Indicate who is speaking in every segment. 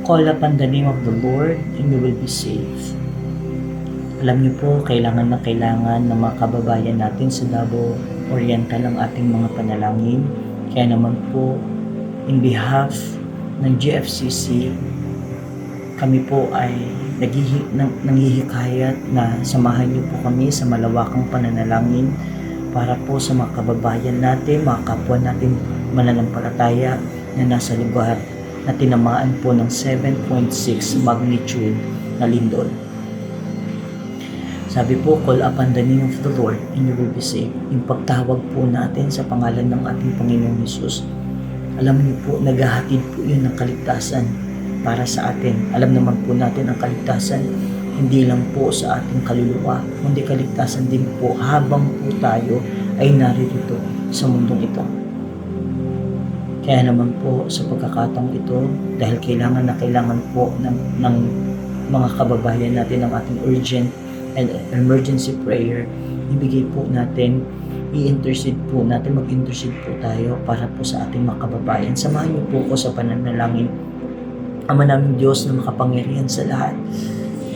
Speaker 1: Call upon the name of the Lord and you will be saved. Alam niyo po, kailangan ng mga kababayan natin sa Davao Oriental ang ating mga panalangin. Kaya naman po, in behalf ng GFCC, kami po ay nanghihikayat na samahan niyo po kami sa malawakang pananalangin para po sa mga kababayan natin, mga kapwa natin mananampalataya na nasa lugar na tinamaan po ng 7.6 magnitude na lindol. Sabi po, call upon the name of the Lord and you will be saved. Yung pagtawag po natin sa pangalan ng ating Panginoong Hesus, alam niyo po, naghahatid po yun ng kaligtasan para sa atin. Alam naman po natin ang kaligtasan, hindi lang po sa ating kaluluwa, kundi kaligtasan din po habang po tayo ay naririto sa mundong ito. Kaya naman po sa pagkakataong ito, dahil kailangan po ng mga kababayan natin ang ating urgent and emergency prayer, ibigay po natin, mag-intercede po tayo para po sa ating mga kababayan. Samahan niyo po ko sa pananalangin. Ama naming Diyos na makapangyarihan sa lahat,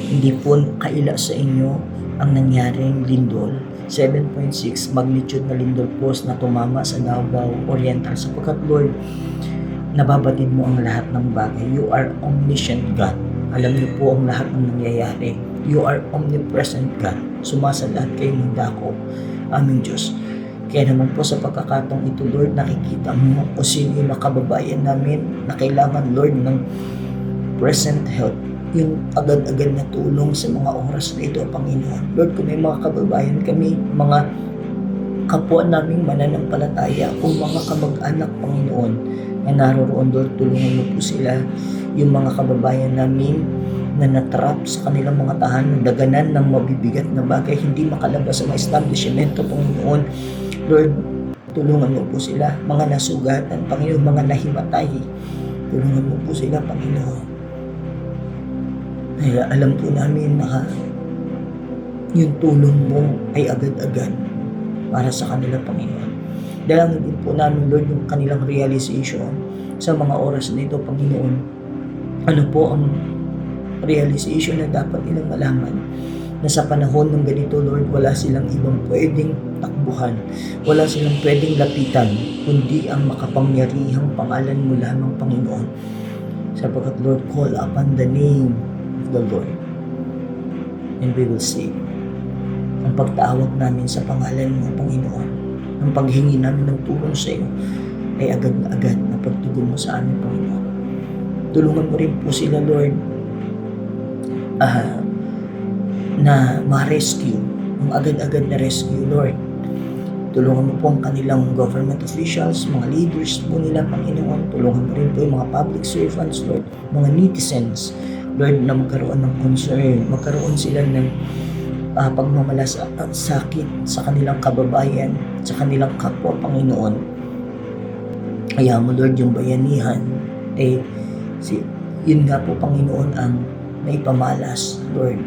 Speaker 1: hindi po kaila sa inyo ang nangyaring lindol, 7.6 magnitude na lindol po na tumama sa Davao Oriental, sapagkat Lord, nababatid mo ang lahat ng bagay. You are omniscient God. Alam niyo po ang lahat ng nangyayari. You are omnipresent God. Sumasa lahat kayo ng dako, aming Diyos. Kaya naman po sa pagkakataong ito, Lord, nakikita mo kung sino yung makababayan namin na kailangan, Lord, ng present help, yung agad-agad na tulong sa mga oras na ito, Panginoon. Lord, kung may mga kababayan kami, mga kapwa naming mananampalataya, kung mga kamag-anak, Panginoon, na naroroon, Lord, tulungan mo po sila, yung mga kababayan namin na natrap sa kanilang mga tahanan, daganan ng mabibigat na bagay, hindi makalabas sa mga establishmento, Panginoon. Lord, tulungan mo po sila, mga nasugatan, Panginoon, mga nahimatay, tulungan mo po sila, Panginoon. Dahil alam po namin na yung tulong mo ay agad-agad para sa kanila, Panginoon. Dalangin din po namin, Lord, yung kanilang realization sa mga oras na ito, Panginoon. Ano po ang realization na dapat nilang malaman? Na sa panahon ng ganito, Lord, wala silang ibang pwedeng takbuhan, wala silang pwedeng lapitan, kundi ang makapangyarihang pangalan mo lamang, Panginoon. Sapagkat, Lord, call upon the name of the Lord and we will see. Ang pagtawag namin sa pangalan mo, Panginoon, ang paghingi namin ng tulong sa iyo ay agad na agad na pagtugon mo sa amin, Panginoon. Tulungan mo rin po sila, Lord, na ma-rescue, ang agad-agad na rescue, Lord. Tulungan mo po ang kanilang government officials, mga leaders po nila, Panginoon. Tulungan mo rin po yung mga public servants, Lord, mga netizens, Lord, na magkaroon ng concern, magkaroon sila ng pagmamalasakit sa kanilang kababayan, sa kanilang kapwa, Panginoon. Kaya mo, Lord, yung bayanihan, yun nga po, Panginoon, ang naipamalas, Lord,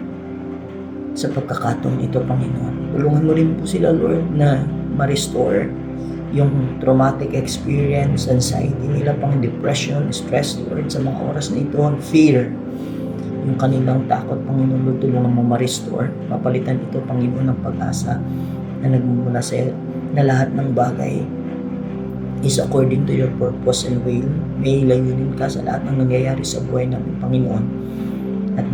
Speaker 1: sa pagkakataon ito, Panginoon. Tulungan mo rin po sila, Lord, na ma-restore yung traumatic experience, anxiety nila, pang depression, stress, Lord, sa mga oras na ito, fear, yung kanilang takot, Panginoon. Lord, tulungan mo ma-restore, mapalitan ito, Panginoon, ng pag-asa na nagmumula sa iyo, na lahat ng bagay is according to your purpose and will. May layunin ka sa lahat ng nangyayari sa buhay namin, Panginoon. At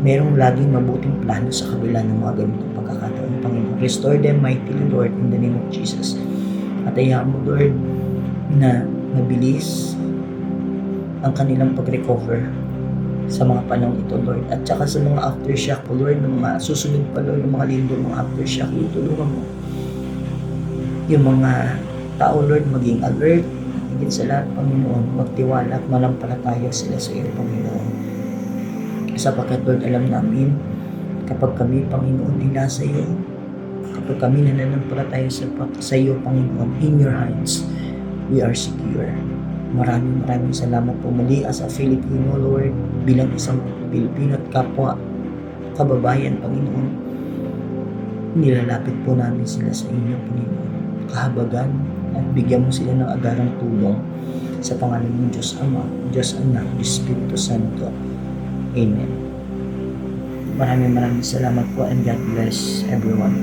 Speaker 1: merong laging mabuting plano sa kabila ng mga ganitong pagkakataon, Panginoon. Restore them mightily, Lord, in the name of Jesus. At hayaan mo, Lord, na mabilis ang kanilang pag-recover sa mga panahon ito, Lord. At saka sa mga aftershock, Lord, ng mga susunod pa, Lord, ng mga lindol, mga aftershock, tulungan mo yung mga tao, Lord, maging alert, higit sa lahat, Panginoon, magtiwala at malampalataya sila sa iyo, Panginoon. Sapagkat, Lord, alam namin, kapag kami, Panginoon, ay nasa iyo, kapag kami nananampalataya sa iyo, Panginoon, in your hands, we are secure. Maraming salamat po muli as a Filipino, Lord, bilang isang Pilipino at kapwa kababayan, Panginoon. Nilalapit po namin sila sa inyo, Panginoon. Kahabagan at bigyan mo sila ng agarang tulong Sa pangalan ng Diyos Ama, Diyos Anak, Diyos Espiritu Santo. Amen. Maraming salamat po and God bless everyone.